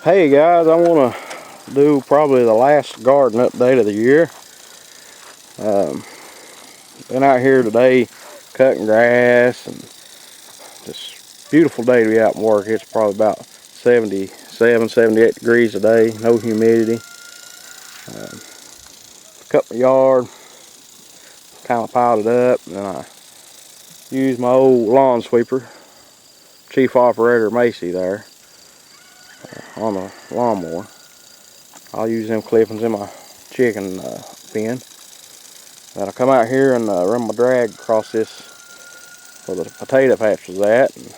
Hey guys, I want to do probably the last garden update of the year. Been out here today cutting grass, and just beautiful day to be out and work. It's probably about 77, 78 degrees today, no humidity. Cut my yard, kind of piled it up, and I used my old lawn sweeper, Chief Operator Macy there, on the lawnmower. I'll use them clippings in my chicken pen. Then I come out here and run my drag across this where the potato patch was at, and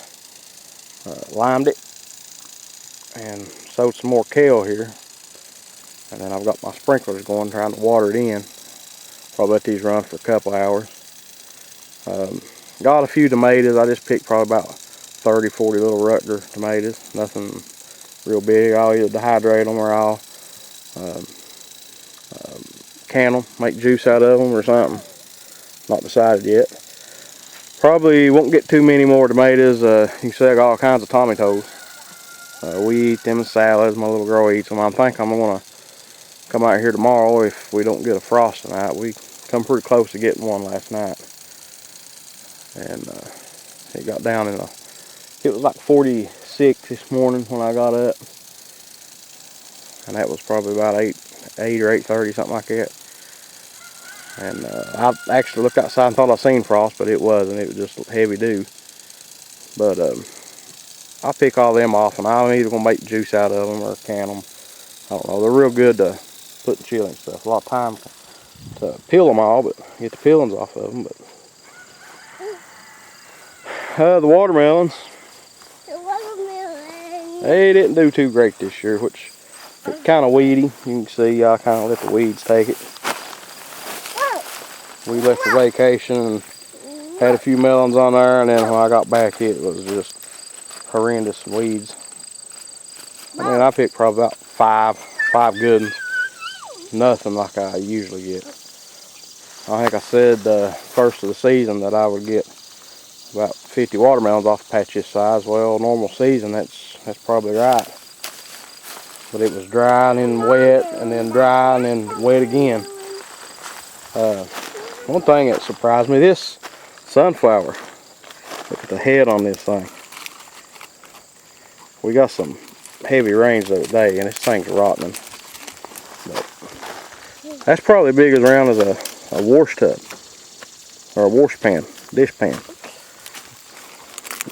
limed it, and sowed some more kale here. And then I've got my sprinklers going, trying to water it in. Probably let these run for a couple hours. Got a few tomatoes. I just picked probably about 30, 40 little Rutger tomatoes. Nothing real big. I'll either dehydrate them or I'll can them, make juice out of them or something. Not decided yet. Probably won't get too many more tomatoes. You can see I got all kinds of tomatoes. We eat them in salads. My little girl eats them. I think I'm going to come out here tomorrow if we don't get a frost tonight. We come pretty close to getting one last night. And it got down in it was like 46 this morning when I got up. And that was probably about 8 or 8:30, something like that. And I actually looked outside and thought I seen frost, but it wasn't. It was just heavy dew. But I'll pick all them off, and I'm either going to make juice out of them or can them. I don't know. They're real good to put in chili and stuff. A lot of time to peel them all, but get the peelings off of them. But the watermelons, they didn't do too great this year, which it's kind of weedy. You can see I kind of let the weeds take it. We left for vacation and had a few melons on there, and then when I got back, it was just horrendous weeds. I mean, I picked probably about five good ones. Nothing like I usually get. I think I said first of the season that I would get about 50 watermelons off a patch this size. Well, normal season, that's probably right. But it was dry and then wet, and then dry and then wet again. One thing that surprised me, this sunflower, look at the head on this thing. We got some heavy rains the other day, and this thing's rotting. But that's probably big as round as a wash tub, or a wash pan, dish pan.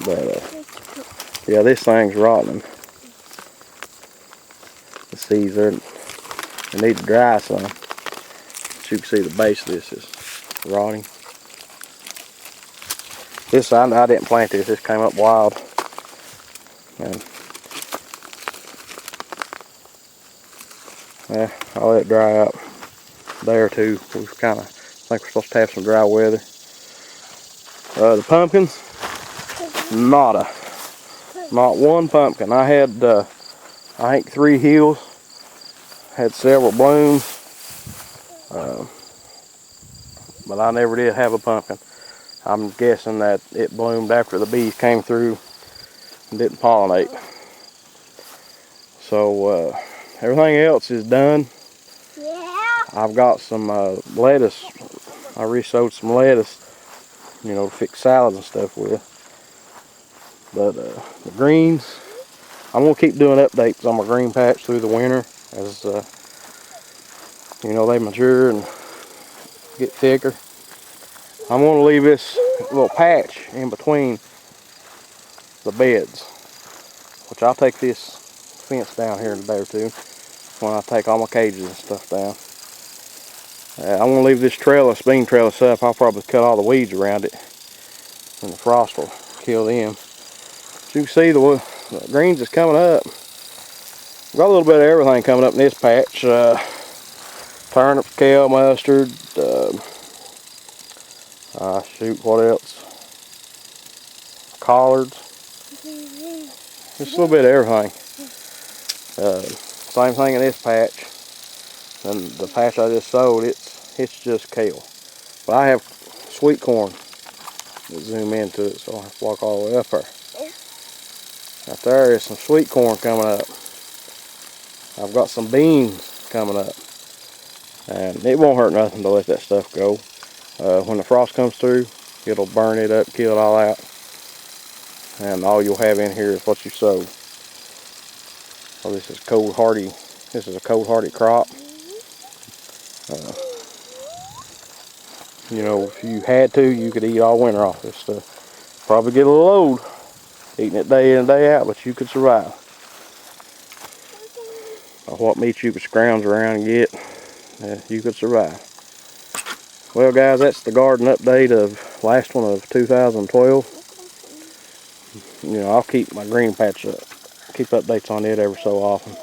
But yeah, this thing's rotting. The seeds they need to dry some. But you can see the base of this is rotting. This I didn't plant this. This came up wild. And yeah, I'll let it dry out a day or two. We kind of think we're supposed to have some dry weather. The pumpkins, nada. Not one pumpkin. I had, I think 3 hills. Had several blooms. But I never did have a pumpkin. I'm guessing that it bloomed after the bees came through and didn't pollinate. So everything else is done. Yeah. I've got some lettuce. I re-sowed some lettuce, you know, to fix salads and stuff with. But the greens, I'm gonna keep doing updates on my green patch through the winter as you know, they mature and get thicker. I'm gonna leave this little patch in between the beds, which I'll take this fence down here in a day or two when I take all my cages and stuff down. I'm gonna leave this trellis, bean trellis up. I'll probably cut all the weeds around it, and the frost will kill them. As you can see, the greens is coming up. Got a little bit of everything coming up in this patch. Turnips, kale, mustard. Shoot, what else? Collards. Just a little bit of everything. Same thing in this patch. And the patch I just sowed, it's just kale. But I have sweet corn. Let's zoom into it so I have to walk all the way up there. Right there is some sweet corn coming up. I've got some beans coming up, and it won't hurt nothing to let that stuff go. When the frost comes through, it'll burn it up, kill it all out, and all you'll have in here is what you sow. So this is cold hardy. This is a cold hardy crop. You know, if you had to, you could eat all winter off this stuff. Probably get a little old eating it day in and day out, but you could survive. What meat you could scrounge around and get, you could survive. Well guys, that's the garden update of last one of 2012. You know, I'll keep my green patch up, keep updates on it every so often.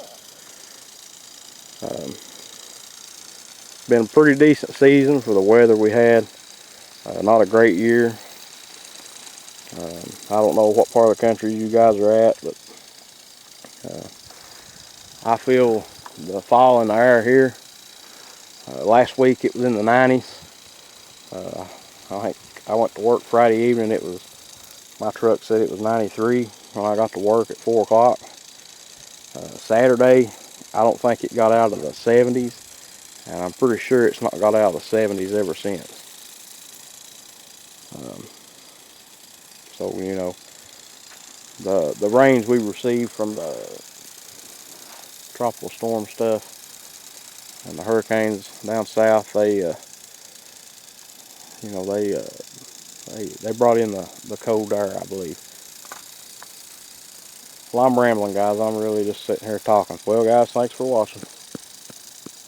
Been a pretty decent season for the weather we had. Not a great year. I don't know what part of the country you guys are at, but I feel the fall in the air here. Last week it was in the 90s. I think I went to work Friday evening. My truck said it was 93 when I got to work at 4 o'clock. Saturday, I don't think it got out of the 70s. And I'm pretty sure it's not got out of the 70s ever since. So, you know, the rains we received from the tropical storm stuff and the hurricanes down south, they brought in the cold air, I believe. Well, I'm rambling, guys. I'm really just sitting here talking. Well, guys, thanks for watching.